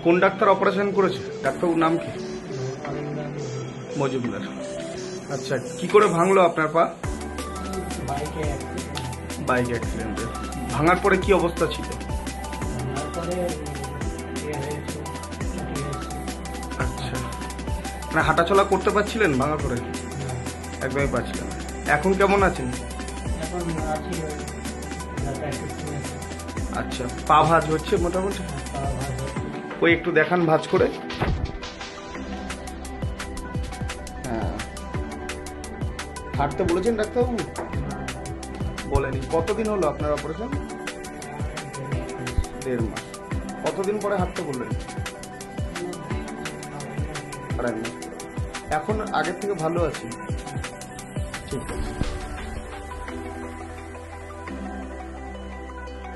কোন doctor operation করেছে? ডাক্তারবাবুর নাম কি? মজুমদার। আচ্ছা, কি করে ভাঙলো আপনার পা? বাইক অ্যাক্সিডেন্টে। ভাঙার পরে কি অবস্থা ছিল? আচ্ছা, মানে হাঁটাচলা করতে পারছিলেন ভাঙার পরে? একদমই পারছিলেন না। এখন কেমন আছেন? আচ্ছা, পা ভাঁজ হচ্ছে মোটামুটি? ওই একটু দেখান ভাঁজ করে। হ্যাঁ, হাঁটতে বলেছেন ডাক্তারবাবু? বলেনি। কতদিন হলো আপনার অপারেশন? 1.5 মাস। কতদিন পরে হাঁটতে বললেন? 2.5 মাস। এখন আগের থেকে ভালো আছি। ঠিক আছে।